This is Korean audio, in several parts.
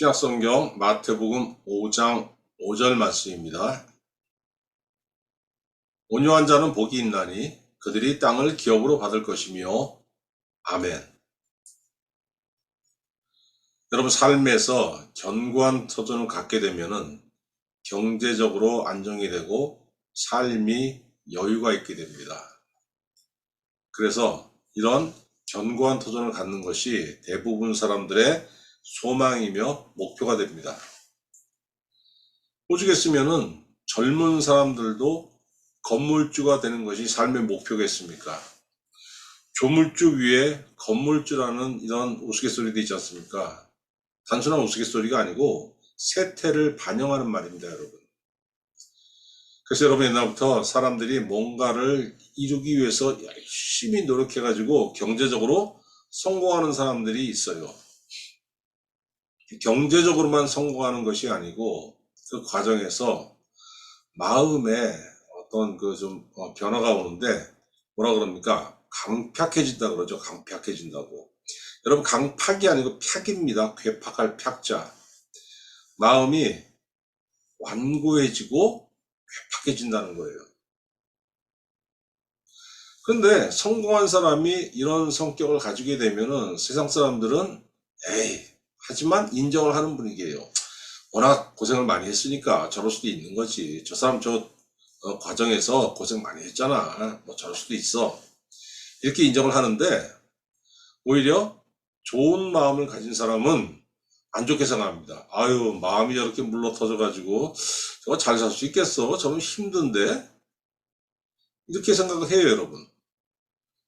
신약성경 마태복음 5장 5절 말씀입니다. 온유한 자는 복이 있나니 그들이 땅을 기업으로 받을 것이며 아멘. 여러분, 삶에서 견고한 터전을 갖게 되면은 경제적으로 안정이 되고 삶이 여유가 있게 됩니다. 그래서 이런 견고한 터전을 갖는 것이 대부분 사람들의 소망이며 목표가 됩니다. 오죽했으면은 젊은 사람들도 건물주가 되는 것이 삶의 목표겠습니까? 조물주 위에 건물주라는 이런 우스갯소리도 있지 않습니까? 단순한 우스갯소리가 아니고 세태를 반영하는 말입니다, 여러분. 그래서 여러분, 옛날부터 사람들이 뭔가를 이루기 위해서 열심히 노력해가지고 경제적으로 성공하는 사람들이 있어요. 경제적으로만 성공하는 것이 아니고 그 과정에서 마음에 어떤 변화가 오는데 뭐라 그럽니까? 강팍해진다 그러죠. 강팍해진다고. 여러분, 강팍이 아니고 팍입니다. 괴팍할 팍자. 마음이 완고해지고 괴팍해진다는 거예요. 근데 성공한 사람이 이런 성격을 가지게 되면은 세상 사람들은 에이, 하지만 인정을 하는 분위기예요. 워낙 고생을 많이 했으니까 저럴 수도 있는 거지. 저 사람 과정에서 고생 많이 했잖아. 뭐 저럴 수도 있어. 이렇게 인정을 하는데 오히려 좋은 마음을 가진 사람은 안 좋게 생각합니다. 아유, 마음이 저렇게 물러터져가지고 저거 잘 살 수 있겠어? 저는 힘든데? 이렇게 생각을 해요, 여러분.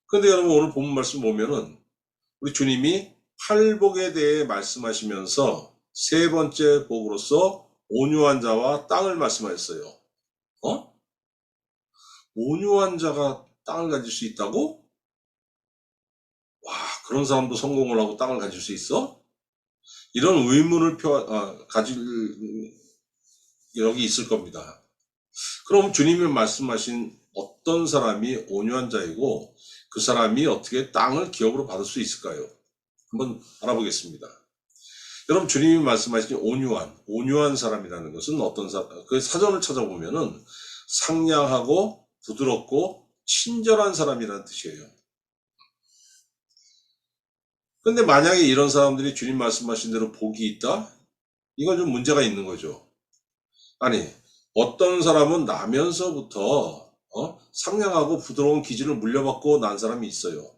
근데 여러분, 오늘 본문 말씀 보면은 우리 주님이 팔복에 대해 말씀하시면서 세 번째 복으로서 온유한 자와 땅을 말씀하셨어요. 온유한 자가 땅을 가질 수 있다고? 와, 그런 사람도 성공을 하고 땅을 가질 수 있어? 이런 의문을 가질 여기 있을 겁니다. 그럼 주님이 말씀하신 어떤 사람이 온유한 자이고 그 사람이 어떻게 땅을 기업으로 받을 수 있을까요? 한번 알아보겠습니다. 여러분, 주님이 말씀하신 온유한 사람이라는 것은 어떤 사람, 그 사전을 찾아보면은 상냥하고 부드럽고 친절한 사람이라는 뜻이에요. 근데 만약에 이런 사람들이 주님 말씀하신 대로 복이 있다? 이건 좀 문제가 있는 거죠. 아니, 어떤 사람은 나면서부터 상냥하고 부드러운 기질을 물려받고 난 사람이 있어요.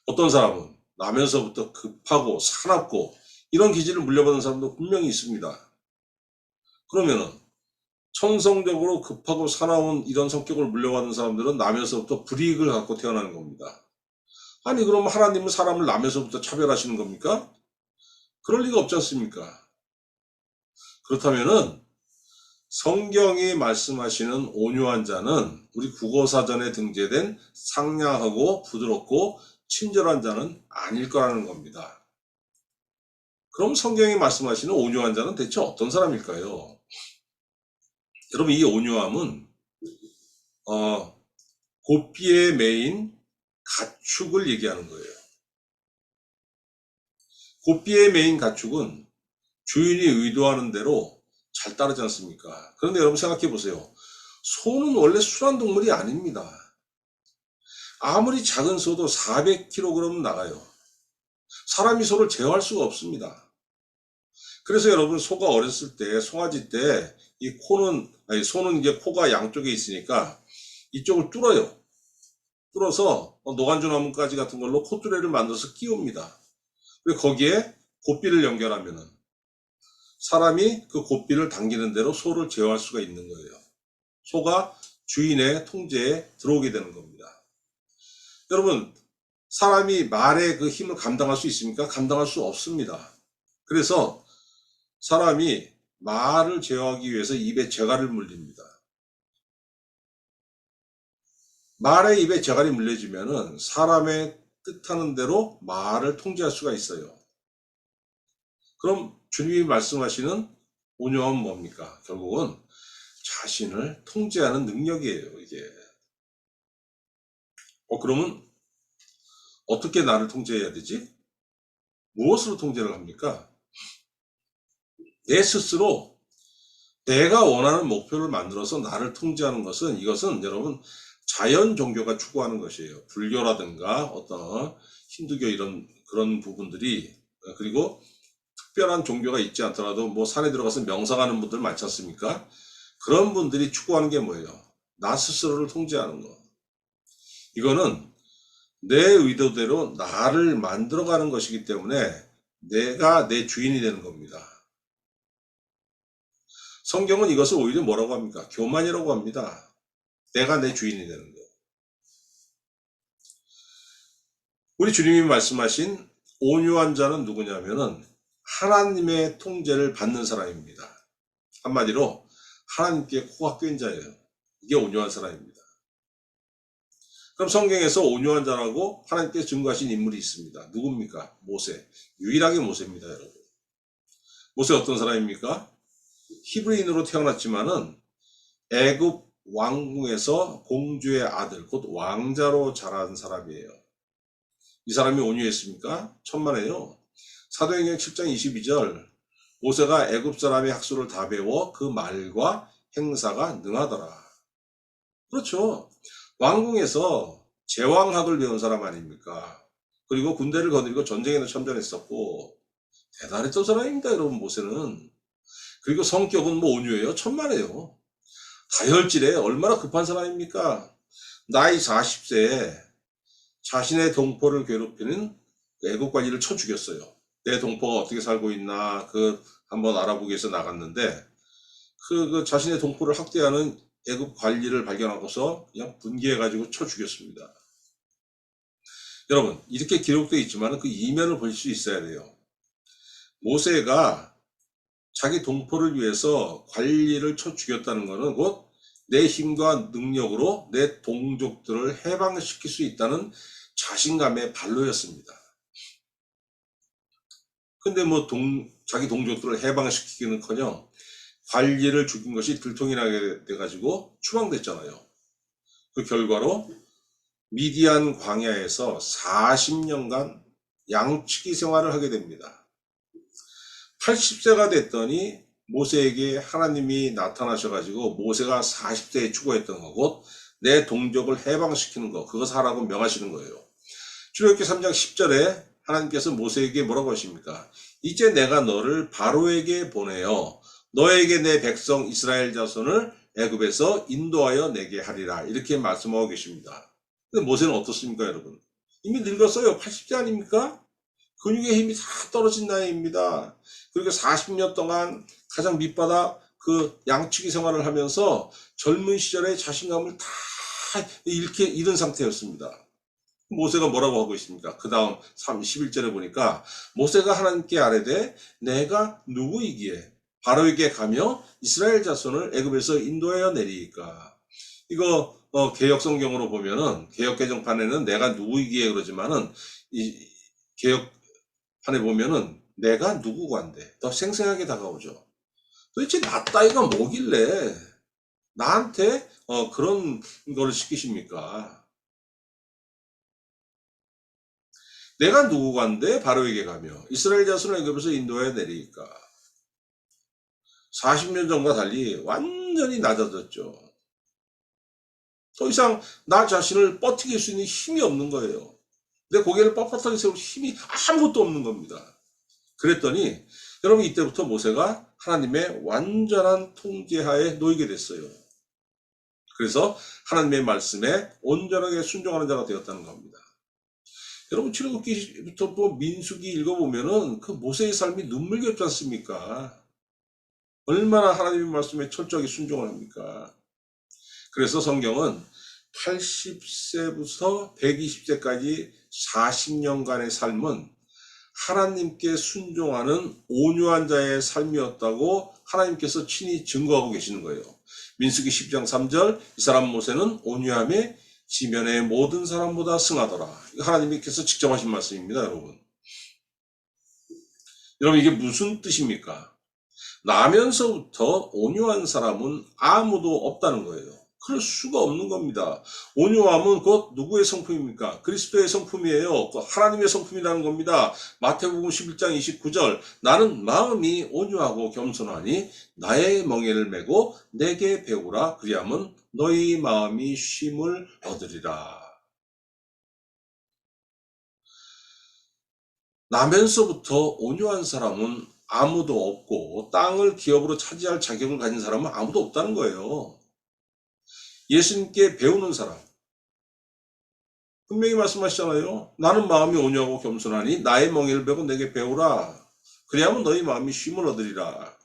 어떤 사람은 나면서부터 급하고 사납고 이런 기질을 물려받은 사람도 분명히 있습니다. 그러면은 천성적으로 급하고 사나운 이런 성격을 물려받은 사람들은 나면서부터 불이익을 갖고 태어나는 겁니다. 아니, 그럼 하나님은 사람을 나면서부터 차별하시는 겁니까? 그럴 리가 없지 않습니까? 그렇다면은 성경이 말씀하시는 온유한 자는 우리 국어사전에 등재된 상냥하고 부드럽고 친절한 자는 아닐 거라는 겁니다. 그럼 성경이 말씀하시는 온유한 자는 대체 어떤 사람일까요? 여러분, 이 온유함은 고삐에 매인 가축을 얘기하는 거예요. 고삐에 매인 가축은 주인이 의도하는 대로 잘 따르지 않습니까? 그런데 여러분, 생각해 보세요. 소는 원래 순한 동물이 아닙니다. 아무리 작은 소도 400kg 나가요. 사람이 소를 제어할 수가 없습니다. 그래서 여러분, 소가 어렸을 때, 송아지 때, 소는 이제 코가 양쪽에 있으니까 이쪽을 뚫어요. 뚫어서 노간주 나뭇가지 같은 걸로 콧뚜레를 만들어서 끼웁니다. 그리고 거기에 고삐를 연결하면은 사람이 그 고삐를 당기는 대로 소를 제어할 수가 있는 거예요. 소가 주인의 통제에 들어오게 되는 겁니다. 여러분, 사람이 말의 그 힘을 감당할 수 있습니까? 감당할 수 없습니다. 그래서 사람이 말을 제어하기 위해서 입에 재갈을 물립니다. 말의 입에 재갈이 물려지면은 사람의 뜻하는 대로 말을 통제할 수가 있어요. 그럼 주님이 말씀하시는 온유함은 뭡니까? 결국은 자신을 통제하는 능력이에요, 이게. 그러면 어떻게 나를 통제해야 되지? 무엇으로 통제를 합니까? 내 스스로 내가 원하는 목표를 만들어서 나를 통제하는 것은, 이것은 여러분 자연 종교가 추구하는 것이에요. 불교라든가 어떤 힌두교 이런 그런 부분들이, 그리고 특별한 종교가 있지 않더라도 뭐 산에 들어가서 명상하는 분들 많지 않습니까? 그런 분들이 추구하는 게 뭐예요? 나 스스로를 통제하는 거. 이거는 내 의도대로 나를 만들어가는 것이기 때문에 내가 내 주인이 되는 겁니다. 성경은 이것을 오히려 뭐라고 합니까? 교만이라고 합니다. 내가 내 주인이 되는 거. 우리 주님이 말씀하신 온유한 자는 누구냐면은 하나님의 통제를 받는 사람입니다. 한마디로 하나님께 코가 꿰인 자예요. 이게 온유한 사람입니다. 그럼 성경에서 온유한 자라고 하나님께 증거하신 인물이 있습니다. 누굽니까? 모세. 유일하게 모세입니다, 여러분. 모세 어떤 사람입니까? 히브리인으로 태어났지만은 애굽 왕궁에서 공주의 아들, 곧 왕자로 자란 사람이에요. 이 사람이 온유했습니까? 천만에요. 사도행전 7장 22절, 모세가 애굽 사람의 학술을 다 배워 그 말과 행사가 능하더라. 그렇죠. 왕궁에서 제왕학을 배운 사람 아닙니까? 그리고 군대를 거느리고 전쟁에도 참전했었고 대단했던 사람입니다, 여러분. 모세는. 그리고 성격은 뭐 온유해요. 천만에요. 다혈질에 얼마나 급한 사람입니까? 나이 40세에 자신의 동포를 괴롭히는 애국 관리를 쳐 죽였어요. 내 동포가 어떻게 살고 있나 한번 알아보기 위해서 나갔는데 그 자신의 동포를 학대하는 애국 관리를 발견하고서 그냥 분개해가지고 쳐 죽였습니다. 여러분, 이렇게 기록되어 있지만 그 이면을 볼 수 있어야 돼요. 모세가 자기 동포를 위해서 관리를 쳐 죽였다는 것은 곧 내 힘과 능력으로 내 동족들을 해방시킬 수 있다는 자신감의 발로였습니다. 근데 뭐 자기 동족들을 해방시키기는커녕 관리를 죽인 것이 들통이 돼가지고 추방됐잖아요. 그 결과로 미디안 광야에서 40년간 양치기 생활을 하게 됩니다. 80세가 됐더니 모세에게 하나님이 나타나셔가지고 모세가 40세에 추구했던 거고 내 동족을 해방시키는 거, 그것을 하라고 명하시는 거예요. 출애굽기 3장 10절에 하나님께서 모세에게 뭐라고 하십니까? 이제 내가 너를 바로에게 보내어 너에게 내 백성 이스라엘 자손을 애굽에서 인도하여 내게 하리라, 이렇게 말씀하고 계십니다. 근데 모세는 어떻습니까, 여러분? 이미 늙었어요. 80세 아닙니까? 근육의 힘이 다 떨어진 나이입니다. 그리고 40년 동안 가장 밑바닥 양치기 생활을 하면서 젊은 시절의 자신감을 다 잃은 상태였습니다. 모세가 뭐라고 하고 있습니까? 그 다음 11절에 보니까 모세가 하나님께 아뢰되 내가 누구이기에 바로에게 가며 이스라엘 자손을 애굽에서 인도하여 내리이까. 이거 개역 성경으로 보면은, 개역 개정판에는 내가 누구이기에 그러지만은 이 개역판에 보면은 내가 누구관데 더 생생하게 다가오죠. 도대체 나 따위가 뭐길래 나한테 그런 거를 시키십니까? 내가 누구관데 바로에게 가며 이스라엘 자손을 애굽에서 인도하여 내리니까. 40년 전과 달리 완전히 낮아졌죠. 더 이상 나 자신을 버티길 수 있는 힘이 없는 거예요. 내 고개를 뻣뻣하게 세울 힘이 아무것도 없는 겁니다. 그랬더니 여러분, 이때부터 모세가 하나님의 완전한 통제하에 놓이게 됐어요. 그래서 하나님의 말씀에 온전하게 순종하는 자가 되었다는 겁니다. 여러분, 출애굽기부터 뭐 민수기 읽어보면은 그 모세의 삶이 눈물겹지 않습니까? 얼마나 하나님의 말씀에 철저하게 순종을 합니까? 그래서 성경은 80세부터 120세까지 40년간의 삶은 하나님께 순종하는 온유한 자의 삶이었다고 하나님께서 친히 증거하고 계시는 거예요. 민수기 10장 3절, 이 사람 모세는 온유함에 지면의 모든 사람보다 승하더라. 하나님께서 직접 하신 말씀입니다, 여러분. 여러분, 이게 무슨 뜻입니까? 나면서부터 온유한 사람은 아무도 없다는 거예요. 그럴 수가 없는 겁니다. 온유함은 곧 누구의 성품입니까? 그리스도의 성품이에요. 하나님의 성품이라는 겁니다. 마태복음 11장 29절 나는 마음이 온유하고 겸손하니 나의 멍에를 메고 내게 배우라. 그리하면 너희 마음이 쉼을 얻으리라. 나면서부터 온유한 사람은 아무도 없고 땅을 기업으로 차지할 자격을 가진 사람은 아무도 없다는 거예요. 예수님께 배우는 사람. 분명히 말씀하시잖아요. 나는 마음이 온유하고 겸손하니 나의 멍에를 베고 내게 배우라. 그래야만 너희 마음이 쉼을 얻으리라.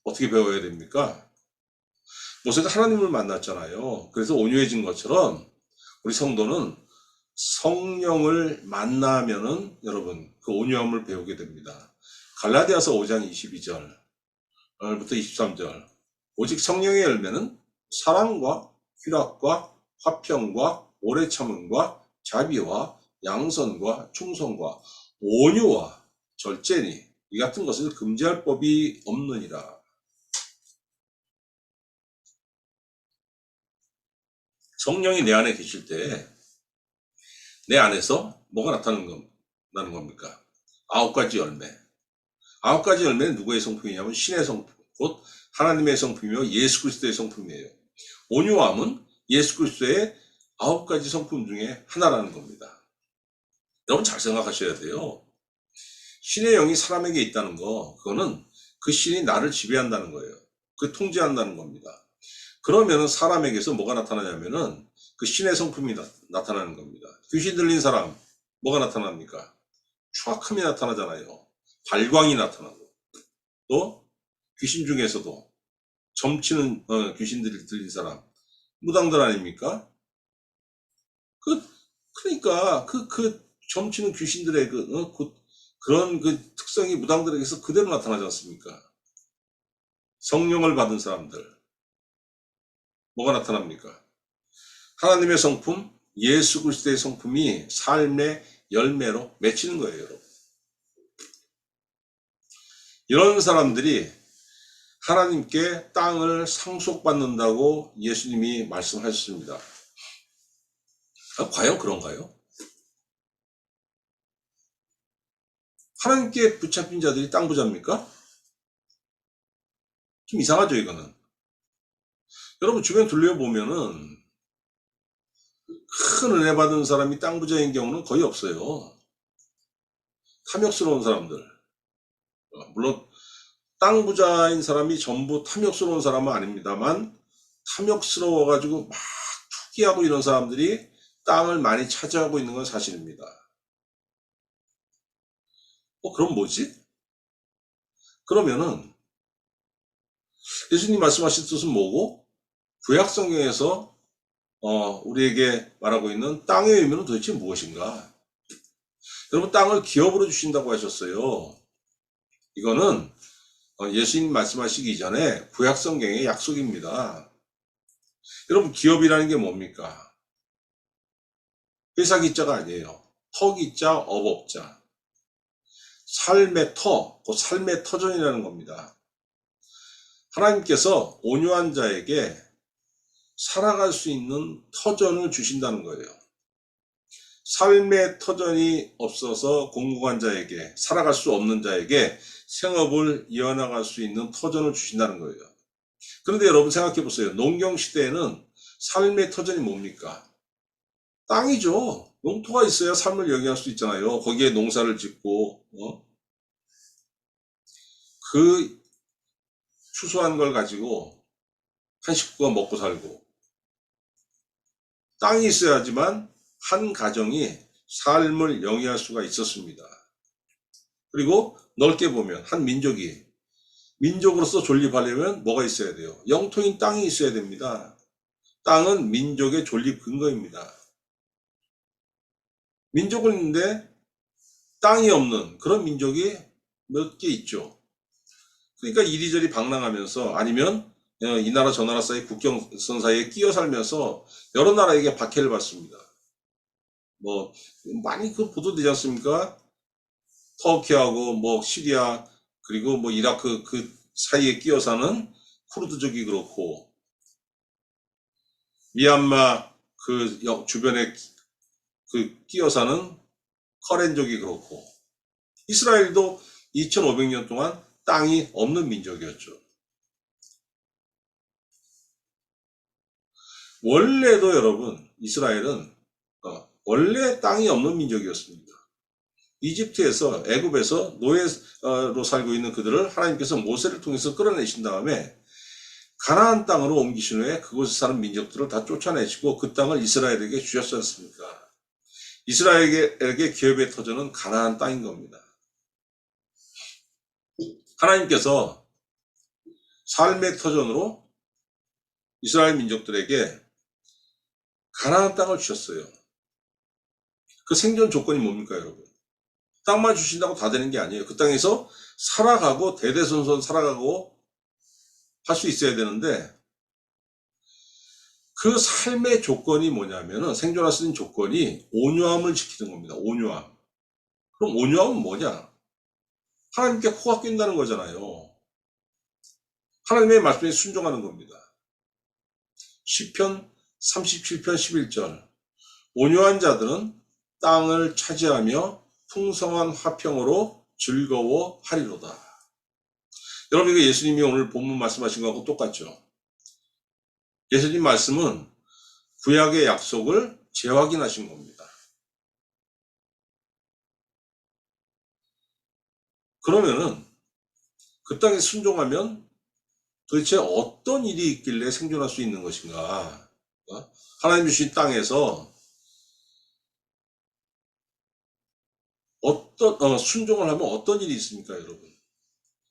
어떻게 배워야 됩니까? 모세가 하나님을 만났잖아요. 그래서 온유해진 것처럼 우리 성도는 성령을 만나면은 여러분 그 온유함을 배우게 됩니다. 갈라디아서 5장 22절부터 23절 오직 성령의 열매는 사랑과 희락과 화평과 오래 참음과 자비와 양선과 충성과 온유와 절제니 이 같은 것을 금지할 법이 없느니라. 성령이 내 안에 계실 때 내 안에서 뭐가 나타나는 겁니까? 9가지 열매. 9가지 열매는 누구의 성품이냐면 신의 성품, 곧 하나님의 성품이며 예수 그리스도의 성품이에요. 온유함은 예수 그리스도의 9가지 성품 중에 하나라는 겁니다. 여러분 잘 생각하셔야 돼요. 신의 영이 사람에게 있다는 거, 그거는 그 신이 나를 지배한다는 거예요. 그 통제한다는 겁니다. 그러면은 사람에게서 뭐가 나타나냐면은 그 신의 성품이 나타나는 겁니다. 귀신 들린 사람 뭐가 나타납니까? 추악함이 나타나잖아요. 발광이 나타나고 또 귀신 중에서도 점치는 귀신들이 들린 사람 무당들 아닙니까? 그러니까 그 점치는 귀신들의 그런 특성이 무당들에게서 그대로 나타나지 않습니까? 성령을 받은 사람들 뭐가 나타납니까? 하나님의 성품, 예수 그리스도의 성품이 삶의 열매로 맺히는 거예요, 여러분. 이런 사람들이 하나님께 땅을 상속받는다고 예수님이 말씀하셨습니다. 과연 그런가요? 하나님께 붙잡힌 자들이 땅 부자입니까? 좀 이상하죠, 이거는. 여러분 주변 둘러보면은 큰 은혜 받은 사람이 땅 부자인 경우는 거의 없어요. 탐욕스러운 사람들. 물론 땅 부자인 사람이 전부 탐욕스러운 사람은 아닙니다만 탐욕스러워가지고 막 투기하고 이런 사람들이 땅을 많이 차지하고 있는 건 사실입니다. 그럼 뭐지? 그러면은 예수님 말씀하신 뜻은 뭐고? 구약 성경에서 우리에게 말하고 있는 땅의 의미는 도대체 무엇인가? 여러분 땅을 기업으로 주신다고 하셨어요. 이거는 예수님 말씀하시기 전에 구약 성경의 약속입니다. 여러분 기업이라는 게 뭡니까? 회사 기자가 아니에요. 터 기자, 업업자. 삶의 터, 그 삶의 터전이라는 겁니다. 하나님께서 온유한 자에게 살아갈 수 있는 터전을 주신다는 거예요. 삶의 터전이 없어서 공고한 자에게, 살아갈 수 없는 자에게 생업을 이어나갈 수 있는 터전을 주신다는 거예요. 그런데 여러분 생각해 보세요. 농경 시대에는 삶의 터전이 뭡니까? 땅이죠. 농토가 있어야 삶을 영위할 수 있잖아요. 거기에 농사를 짓고 그 추수한 걸 가지고 한 식구가 먹고 살고 땅이 있어야지만 한 가정이 삶을 영위할 수가 있었습니다. 그리고 넓게 보면 한 민족이 민족으로서 존립하려면 뭐가 있어야 돼요? 영토인 땅이 있어야 됩니다. 땅은 민족의 존립 근거입니다. 민족은 있는데 땅이 없는 그런 민족이 몇 개 있죠. 그러니까 이리저리 방랑하면서 아니면 이 나라 저 나라 사이 국경선 사이에 끼어 살면서 여러 나라에게 박해를 받습니다. 많이 보도되지 않습니까? 터키하고 시리아 그리고 이라크 그 사이에 끼어 사는 쿠르드족이 그렇고 미얀마 그 주변에 그 끼어 사는 커렌족이 그렇고, 이스라엘도 2500년 동안 땅이 없는 민족이었죠. 원래도 여러분, 이스라엘은 원래 땅이 없는 민족이었습니다. 이집트에서, 애굽에서 노예로 살고 있는 그들을 하나님께서 모세를 통해서 끌어내신 다음에 가나안 땅으로 옮기신 후에 그곳에 사는 민족들을 다 쫓아내시고 그 땅을 이스라엘에게 주셨지 않습니까? 이스라엘에게 기업의 터전은 가나안 땅인 겁니다. 하나님께서 삶의 터전으로 이스라엘 민족들에게 가나안 땅을 주셨어요. 그 생존 조건이 뭡니까, 여러분? 땅만 주신다고 다 되는 게 아니에요. 그 땅에서 살아가고 대대손손 살아가고 할 수 있어야 되는데, 그 삶의 조건이 뭐냐면은, 생존할 수 있는 조건이 온유함을 지키는 겁니다. 온유함. 그럼 온유함은 뭐냐? 하나님께 코가 낀다는 거잖아요. 하나님의 말씀에 순종하는 겁니다. 시편 37편 11절. 온유한 자들은 땅을 차지하며 풍성한 화평으로 즐거워하리로다. 여러분, 이거 예수님이 오늘 본문 말씀하신 거하고 똑같죠? 예수님 말씀은 구약의 약속을 재확인하신 겁니다. 그러면은 그 땅에 순종하면 도대체 어떤 일이 있길래 생존할 수 있는 것인가? 하나님 주신 땅에서 순종을 하면 어떤 일이 있습니까, 여러분?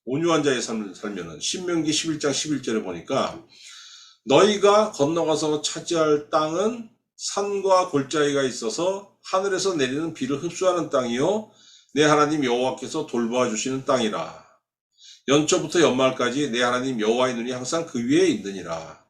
온유한 자의 삶을 살면은 신명기 11장 11절에 보니까 너희가 건너가서 차지할 땅은 산과 골짜기가 있어서 하늘에서 내리는 비를 흡수하는 땅이요 내 하나님 여호와께서 돌보아 주시는 땅이라. 연초부터 연말까지 내 하나님 여호와의 눈이 항상 그 위에 있느니라.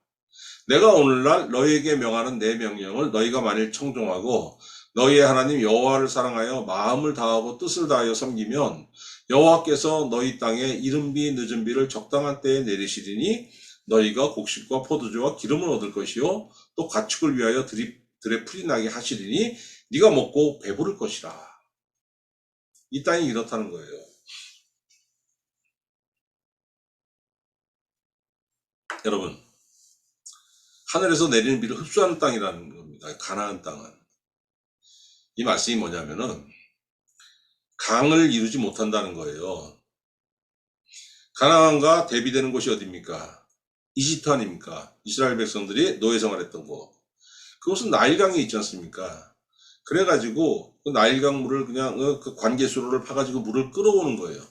내가 오늘날 너희에게 명하는 내 명령을 너희가 만일 청종하고 너희의 하나님 여호와를 사랑하여 마음을 다하고 뜻을 다하여 섬기면 여호와께서 너희 땅에 이른비 늦은비를 적당한 때에 내리시리니 너희가 곡식과 포도주와 기름을 얻을 것이요 또 가축을 위하여 들에 풀이 나게 하시리니 네가 먹고 배부를 것이라. 이 땅이 이렇다는 거예요. 여러분, 하늘에서 내리는 비를 흡수하는 땅이라는 겁니다. 가나안 땅은. 이 말씀이 뭐냐면은 강을 이루지 못한다는 거예요. 가나안과 대비되는 곳이 어디입니까? 이집트 아닙니까? 이스라엘 백성들이 노예 생활했던 곳. 그곳은 나일강이 있지 않습니까? 그래가지고 그 나일강 물을 그냥 그 관계수로를 파가지고 물을 끌어오는 거예요.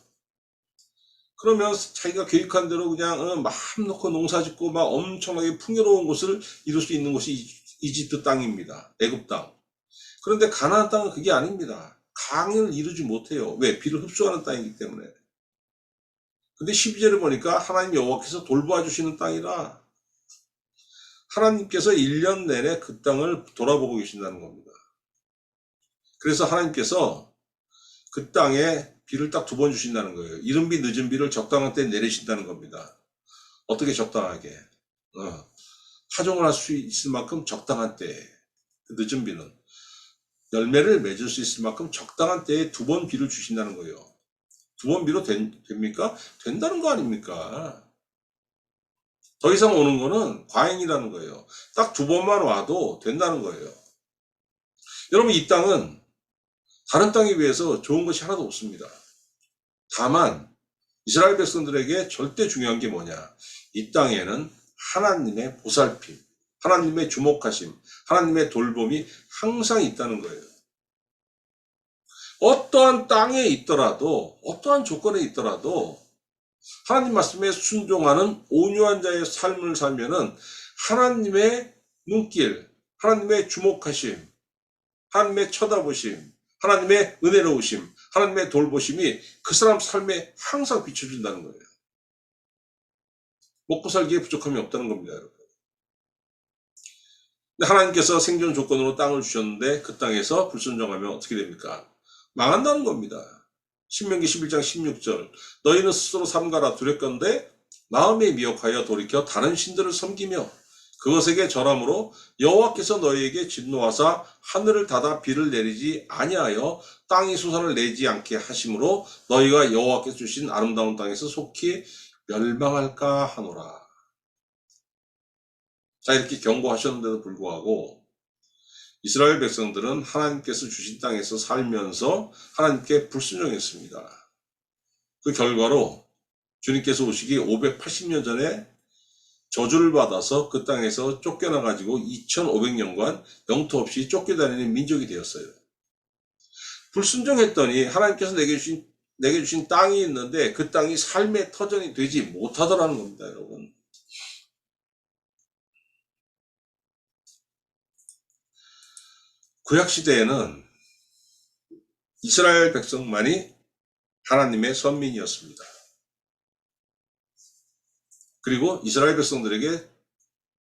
그러면 자기가 계획한 대로 그냥 마음 놓고 농사짓고 막 엄청나게 풍요로운 곳을 이룰 수 있는 곳이 이집트 땅입니다. 애굽 땅. 그런데 가나안 땅은 그게 아닙니다. 강을 이루지 못해요. 왜? 비를 흡수하는 땅이기 때문에. 근데 12절을 보니까 하나님 여호와께서 돌보아 주시는 땅이라 하나님께서 1년 내내 그 땅을 돌아보고 계신다는 겁니다. 그래서 하나님께서 그 땅에 비를 딱 2번 주신다는 거예요. 이른 비 늦은 비를 적당한 때에 내리신다는 겁니다. 어떻게 적당하게? 파종을 할 수 있을 만큼 적당한 때에, 그 늦은 비는 열매를 맺을 수 있을 만큼 적당한 때에 2번 비를 주신다는 거예요. 2번 비로 됩니까? 된다는 거 아닙니까? 더 이상 오는 거는 과잉이라는 거예요. 딱 2번만 와도 된다는 거예요. 여러분, 이 땅은 다른 땅에 비해서 좋은 것이 하나도 없습니다. 다만 이스라엘 백성들에게 절대 중요한 게 뭐냐? 이 땅에는 하나님의 보살핌, 하나님의 주목하심, 하나님의 돌봄이 항상 있다는 거예요. 어떠한 땅에 있더라도, 어떠한 조건에 있더라도 하나님 말씀에 순종하는 온유한 자의 삶을 살면은 하나님의 눈길, 하나님의 주목하심, 하나님의 쳐다보심, 하나님의 은혜로우심, 하나님의 돌보심이 그 사람 삶에 항상 비춰준다는 거예요. 먹고 살기에 부족함이 없다는 겁니다, 여러분. 근데 하나님께서 생존 조건으로 땅을 주셨는데 그 땅에서 불순종하면 어떻게 됩니까? 망한다는 겁니다. 신명기 11장 16절. 너희는 스스로 삼가라 두렵건대 마음에 미혹하여 돌이켜 다른 신들을 섬기며 그것에게 절함으로 여호와께서 너희에게 진노하사 하늘을 닫아 비를 내리지 아니하여 땅이 수산을 내지 않게 하심으로 너희가 여호와께서 주신 아름다운 땅에서 속히 멸망할까 하노라. 자, 이렇게 경고하셨는데도 불구하고 이스라엘 백성들은 하나님께서 주신 땅에서 살면서 하나님께 불순종했습니다. 그 결과로 주님께서 오시기 580년 전에 저주를 받아서 그 땅에서 쫓겨나가지고 2500년간 영토 없이 쫓겨다니는 민족이 되었어요. 불순종했더니 하나님께서 내게 주신 땅이 있는데 그 땅이 삶의 터전이 되지 못하더라는 겁니다, 여러분. 구약시대에는 이스라엘 백성만이 하나님의 선민이었습니다. 그리고 이스라엘 백성들에게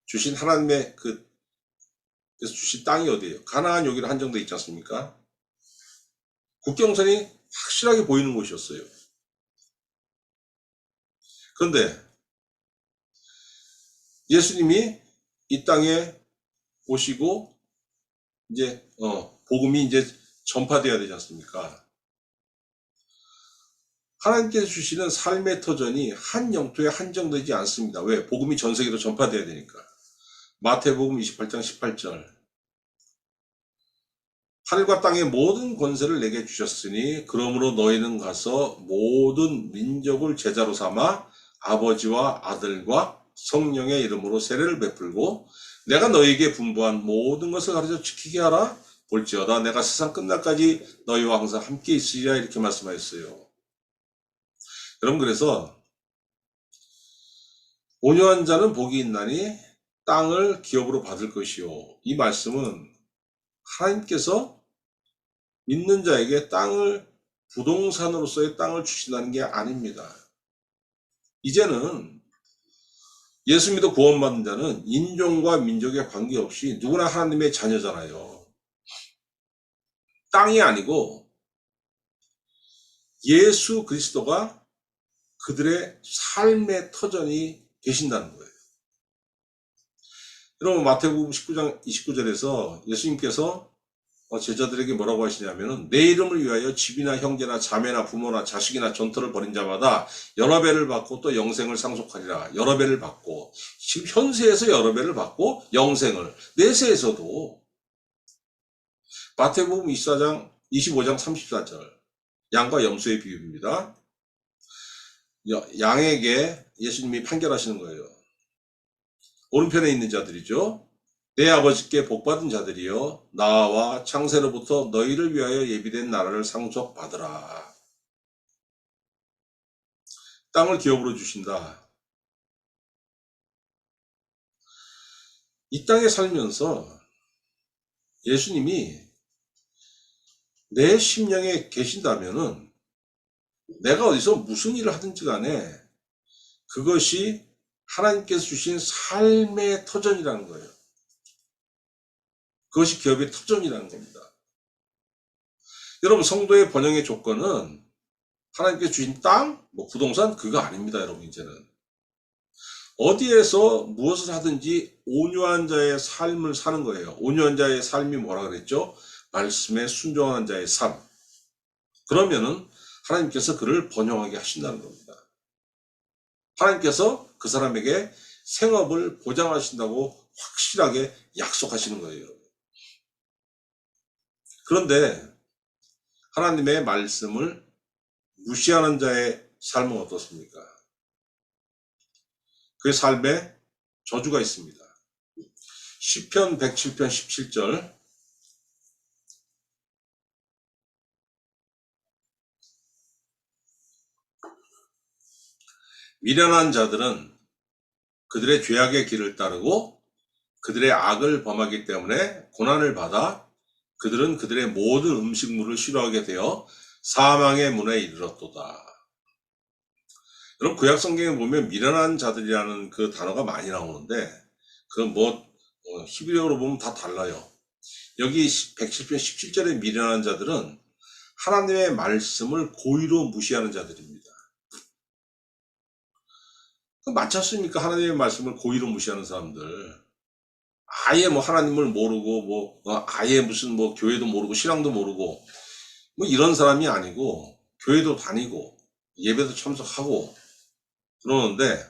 주신 하나님의 그래서 주신 땅이 어디예요? 가나안 여기로 한정되어 있지 않습니까? 국경선이 확실하게 보이는 곳이었어요. 그런데 예수님이 이 땅에 오시고 이제 복음이 이제 전파되어야 되지 않습니까? 하나님께서 주시는 삶의 터전이 한 영토에 한정되지 않습니다. 왜? 복음이 전 세계로 전파되어야 되니까. 마태복음 28장 18절. 하늘과 땅의 모든 권세를 내게 주셨으니 그러므로 너희는 가서 모든 민족을 제자로 삼아 아버지와 아들과 성령의 이름으로 세례를 베풀고 내가 너희에게 분부한 모든 것을 가르쳐 지키게 하라. 볼지어다 내가 세상 끝날까지 너희와 항상 함께 있으리라 이렇게 말씀하셨어요. 여러분, 그래서 온유한 자는 복이 있나니 땅을 기업으로 받을 것이요. 이 말씀은 하나님께서 믿는 자에게 땅을 부동산으로서의 땅을 주신다는 게 아닙니다. 이제는 예수 믿어 구원받는 자는 인종과 민족에 관계없이 누구나 하나님의 자녀잖아요. 땅이 아니고 예수 그리스도가 그들의 삶의 터전이 되신다는 거예요. 여러분, 마태복음 19장 29절에서 예수님께서 제자들에게 뭐라고 하시냐면은 내 이름을 위하여 집이나 형제나 자매나 부모나 자식이나 전토를 벌인 자마다 여러 배를 받고 또 영생을 상속하리라. 여러 배를 받고, 지금 현세에서 여러 배를 받고 영생을, 내세에서도. 마태복음 25장 34절 양과 염소의 비유입니다. 양에게 예수님이 판결하시는 거예요. 오른편에 있는 자들이죠. 내 아버지께 복받은 자들이여 나와 창세로부터 너희를 위하여 예비된 나라를 상속받으라. 땅을 기업으로 주신다. 이 땅에 살면서 예수님이 내 심령에 계신다면은 내가 어디서 무슨 일을 하든지 간에 그것이 하나님께서 주신 삶의 터전이라는 거예요. 그것이 기업의 터전이라는 겁니다. 여러분, 성도의 번영의 조건은 하나님께서 주신 땅, 부동산, 그거 아닙니다, 여러분. 이제는 어디에서 무엇을 하든지 온유한 자의 삶을 사는 거예요. 온유한 자의 삶이 뭐라 그랬죠? 말씀에 순종하는 자의 삶. 그러면은 하나님께서 그를 번영하게 하신다는 겁니다. 하나님께서 그 사람에게 생업을 보장하신다고 확실하게 약속하시는 거예요, 여러분. 그런데 하나님의 말씀을 무시하는 자의 삶은 어떻습니까? 그 삶에 저주가 있습니다. 시편 107편 17절. 미련한 자들은 그들의 죄악의 길을 따르고 그들의 악을 범하기 때문에 고난을 받아 그들은 그들의 모든 음식물을 싫어하게 되어 사망의 문에 이르렀도다. 여러분, 구약 성경에 보면 미련한 자들이라는 그 단어가 많이 나오는데 그건 히브리어로 보면 다 달라요. 여기 107편 17절의 미련한 자들은 하나님의 말씀을 고의로 무시하는 자들입니다. 많지 않습니까? 하나님의 말씀을 고의로 무시하는 사람들. 아예 뭐 하나님을 모르고 아예 무슨 뭐 교회도 모르고 신앙도 모르고 뭐 이런 사람이 아니고 교회도 다니고 예배도 참석하고 그러는데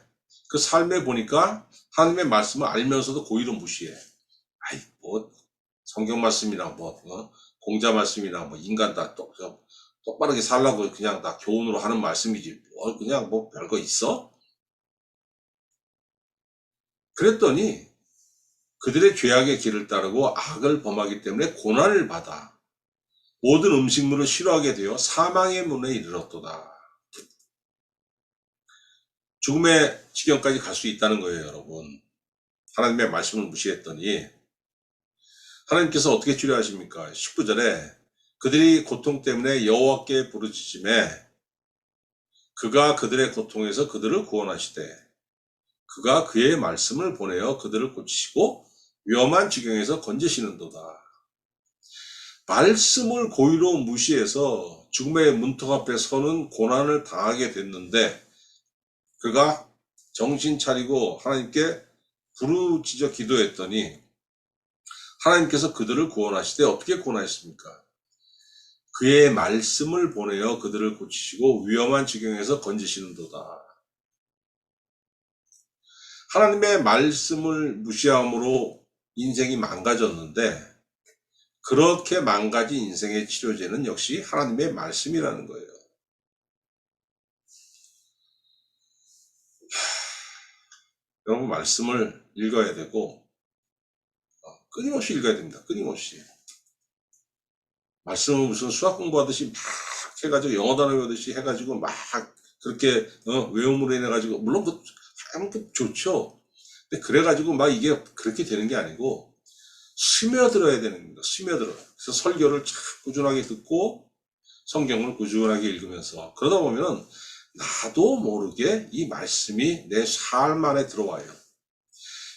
그 삶에 보니까 하나님의 말씀을 알면서도 고의로 무시해. 아이 뭐 성경 말씀이나 공자 말씀이나 인간 다 똑바르게 살라고 그냥 다 교훈으로 하는 말씀이지 뭘 그냥 뭐 별거 있어? 그랬더니 그들의 죄악의 길을 따르고 악을 범하기 때문에 고난을 받아 모든 음식물을 싫어하게 되어 사망의 문에 이르렀도다. 죽음의 지경까지 갈 수 있다는 거예요, 여러분. 하나님의 말씀을 무시했더니 하나님께서 어떻게 치료하십니까? 19절에 그들이 고통 때문에 여호와께 부르짖음에 그가 그들의 고통에서 그들을 구원하시되 그가 그의 말씀을 보내어 그들을 고치시고 위험한 지경에서 건지시는도다. 말씀을 고의로 무시해서 죽음의 문턱 앞에 서는 고난을 당하게 됐는데 그가 정신 차리고 하나님께 부르짖어 기도했더니 하나님께서 그들을 구원하시되 어떻게 구원하셨습니까? 그의 말씀을 보내어 그들을 고치시고 위험한 지경에서 건지시는도다. 하나님의 말씀을 무시함으로 인생이 망가졌는데 그렇게 망가진 인생의 치료제는 역시 하나님의 말씀이라는 거예요. 여러분 말씀을 읽어야 되고 끊임없이 읽어야 됩니다. 끊임없이. 말씀을 무슨 수학 공부하듯이 막 해가지고 영어 단어 외우듯이 해가지고 막 그렇게 외움으로 인해가지고 물론 하면 좋죠. 근데 그래가지고 막 이게 그렇게 되는 게 아니고 스며들어야 되는 겁니다. 스며들어. 그래서 설교를 참 꾸준하게 듣고 성경을 꾸준하게 읽으면서 그러다 보면은 나도 모르게 이 말씀이 내 삶 안에 들어와요.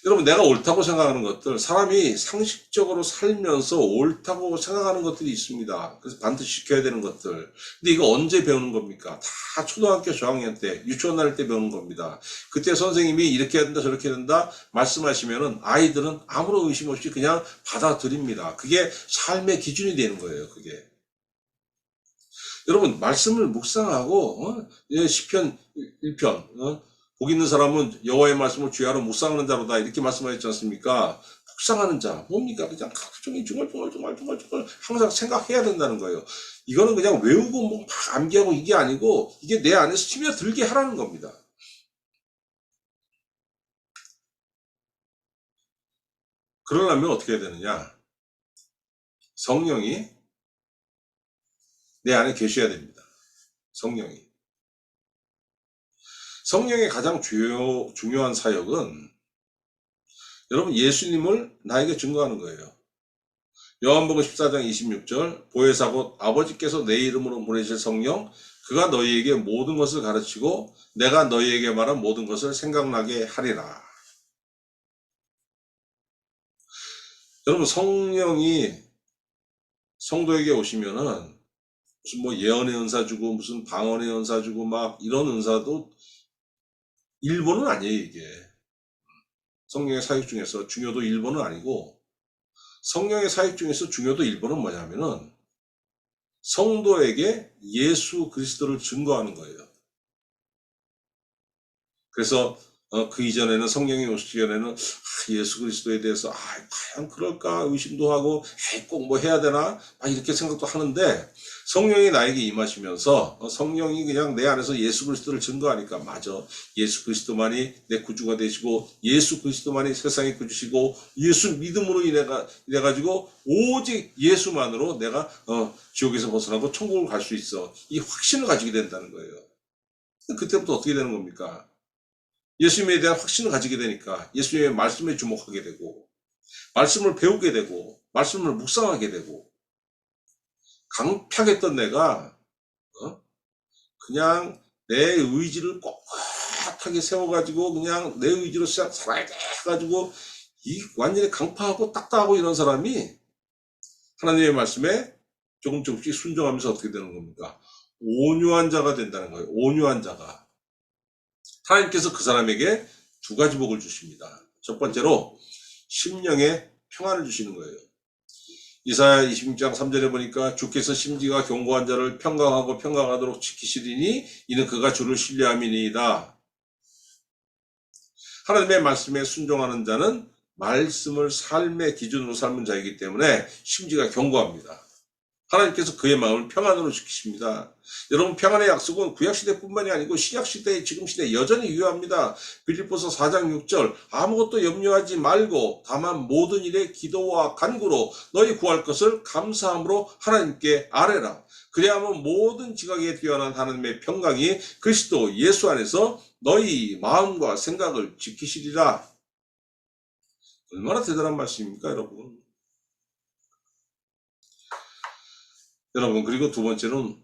여러분 내가 옳다고 생각하는 것들 사람이 상식적으로 살면서 옳다고 생각하는 것들이 있습니다. 그래서 반드시 지켜야 되는 것들. 근데 이거 언제 배우는 겁니까? 다 초등학교 저학년 때 유치원 다닐 때 배우는 겁니다. 그때 선생님이 이렇게 해야 된다 저렇게 해야 된다 말씀하시면은 아이들은 아무런 의심 없이 그냥 받아들입니다. 그게 삶의 기준이 되는 거예요. 그게. 여러분 말씀을 묵상하고 시편 1편 복 있는 사람은 여호와의 말씀을 주야로 묵상하는 자로다 이렇게 말씀하셨지 않습니까? 묵상하는 자 뭡니까? 그냥 하루 종일 중얼중얼 항상 생각해야 된다는 거예요. 이거는 그냥 외우고 막 암기하고 이게 아니고 이게 내 안에 스며들게 하라는 겁니다. 그러려면 어떻게 해야 되느냐? 성령이 내 안에 계셔야 됩니다. 성령의 가장 중요한 사역은 여러분 예수님을 나에게 증거하는 거예요. 요한복음 14장 26절 보혜사 곧 아버지께서 내 이름으로 보내실 성령 그가 너희에게 모든 것을 가르치고 내가 너희에게 말한 모든 것을 생각나게 하리라. 여러분 성령이 성도에게 오시면은 무슨 뭐 예언의 은사 주고 무슨 방언의 은사 주고 막 이런 은사도 일본은 아니에요 이게. 성령의 사역 중에서 중요도 1번은 아니고 성령의 사역 중에서 중요도 1번은 뭐냐면은 성도에게 예수 그리스도를 증거하는 거예요. 그래서 그 이전에는 성령이 오시기 전에는 예수 그리스도에 대해서 과연 그럴까 의심도 하고 꼭 뭐 해야 되나 이렇게 생각도 하는데 성령이 나에게 임하시면서 성령이 그냥 내 안에서 예수 그리스도를 증거하니까 맞아. 예수 그리스도만이 내 구주가 되시고 예수 그리스도만이 세상의 구주시고 예수 믿음으로 인해가지고 오직 예수만으로 내가 지옥에서 벗어나고 천국을 갈 수 있어. 이 확신을 가지게 된다는 거예요. 그때부터 어떻게 되는 겁니까? 예수님에 대한 확신을 가지게 되니까 예수님의 말씀에 주목하게 되고 말씀을 배우게 되고 말씀을 묵상하게 되고 강팍했던 내가 그냥 내 의지를 꼿꼿하게 세워가지고 그냥 내 의지로 살아야 돼 해가지고 이 완전히 강팍하고 딱딱하고 이런 사람이 하나님의 말씀에 조금씩 순종하면서 어떻게 되는 겁니까? 온유한 자가 된다는 거예요. 온유한 자가. 하나님께서 그 사람에게 두 가지 복을 주십니다. 첫 번째로 심령에 평안을 주시는 거예요. 이사야 26장 3절에 보니까 주께서 심지가 견고한 자를 평강하고 평강하도록 지키시리니 이는 그가 주를 신뢰함이니이다. 하나님의 말씀에 순종하는 자는 말씀을 삶의 기준으로 삶은 자이기 때문에 심지가 견고합니다. 하나님께서 그의 마음을 평안으로 지키십니다. 여러분, 평안의 약속은 구약시대뿐만이 아니고 신약시대, 지금 시대 여전히 유효합니다. 빌립보서 4장 6절 아무것도 염려하지 말고 다만 모든 일에 기도와 간구로 너희 구할 것을 감사함으로 하나님께 아뢰라. 그리하면 모든 지각에 뛰어난 하나님의 평강이 그리스도 예수 안에서 너희 마음과 생각을 지키시리라. 얼마나 대단한 말씀입니까, 여러분? 여러분, 그리고 두 번째는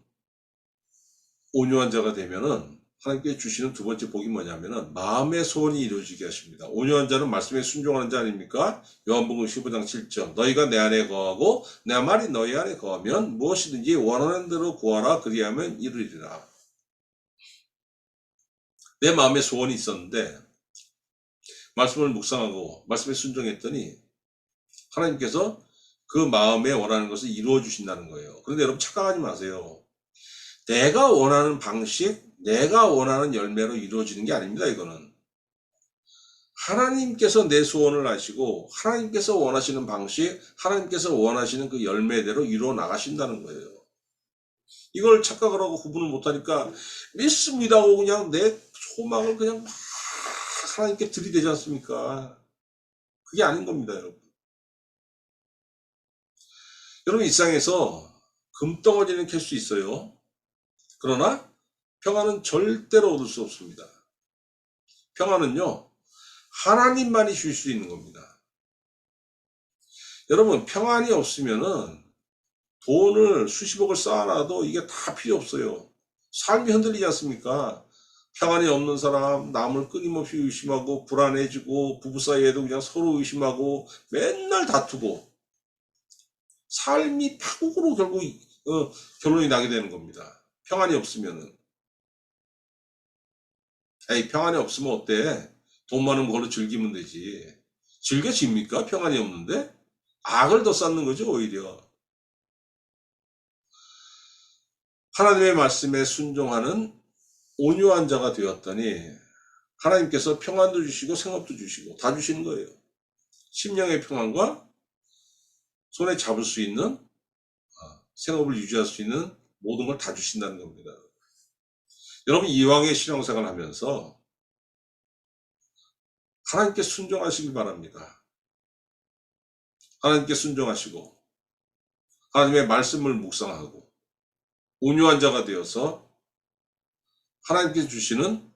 온유한 자가 되면은 하나님께 주시는 두 번째 복이 뭐냐면은 마음의 소원이 이루어지게 하십니다. 온유한 자는 말씀에 순종하는 자 아닙니까? 요한복음 15장 7절 너희가 내 안에 거하고 내 말이 너희 안에 거하면 무엇이든지 원하는 대로 구하라 그리하면 이루리라. 내 마음에 소원이 있었는데 말씀을 묵상하고 말씀에 순종했더니 하나님께서 그 마음에 원하는 것을 이루어 주신다는 거예요. 그런데 여러분 착각하지 마세요. 내가 원하는 방식, 내가 원하는 열매로 이루어지는 게 아닙니다. 이거는 하나님께서 내 소원을 아시고 하나님께서 원하시는 방식, 하나님께서 원하시는 그 열매대로 이루어 나가신다는 거예요. 이걸 착각을 하고 구분을 못하니까 믿습니다 하고 그냥 내 소망을 그냥 막 하나님께 들이대지 않습니까? 그게 아닌 겁니다, 여러분. 여러분, 일상에서 금덩어리는 캘 수 있어요. 그러나 평안은 절대로 얻을 수 없습니다. 평안은요, 하나님만이 줄 수 있는 겁니다. 여러분, 평안이 없으면은 돈을 수십억을 쌓아놔도 이게 다 필요 없어요. 삶이 흔들리지 않습니까? 평안이 없는 사람, 남을 끊임없이 의심하고 불안해지고 부부 사이에도 그냥 서로 의심하고 맨날 다투고 삶이 파국으로 결국 결론이 나게 되는 겁니다. 평안이 없으면은. 에이, 평안이 없으면 어때? 돈 많은 걸로 즐기면 되지. 즐겨집니까? 평안이 없는데? 악을 더 쌓는 거죠, 오히려. 하나님의 말씀에 순종하는 온유한 자가 되었더니 하나님께서 평안도 주시고 생업도 주시고 다 주시는 거예요. 심령의 평안과 손에 잡을 수 있는 생업을 유지할 수 있는 모든 걸 다 주신다는 겁니다. 여러분, 이왕의 신앙생활 하면서 하나님께 순종하시길 바랍니다. 하나님께 순종하시고 하나님의 말씀을 묵상하고 온유한 자가 되어서 하나님께 주시는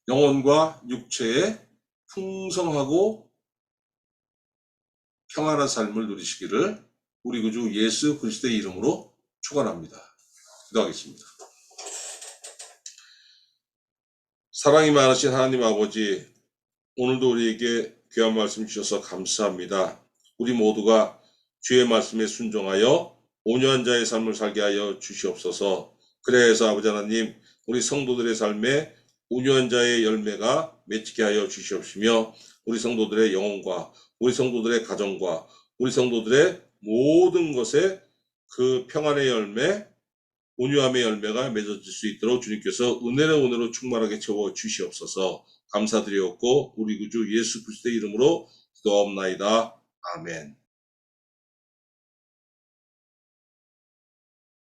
영혼과 육체의 풍성하고 평안한 삶을 누리시기를 우리 구주 예수 그리스도의 이름으로 축원합니다. 기도하겠습니다. 사랑이 많으신 하나님 아버지, 오늘도 우리에게 귀한 말씀 주셔서 감사합니다. 우리 모두가 주의 말씀에 순종하여 온유한 자의 삶을 살게 하여 주시옵소서. 그래야 해서 아버지 하나님, 우리 성도들의 삶에 온유한 자의 열매가 맺히게 하여 주시옵시며 우리 성도들의 영혼과 우리 성도들의 가정과 우리 성도들의 모든 것에 그 평안의 열매, 온유함의 열매가 맺어질 수 있도록 주님께서 은혜로 은혜로 충만하게 채워 주시옵소서. 감사드리옵고 우리 구주 예수 그리스도의 이름으로 기도하옵나이다. 아멘.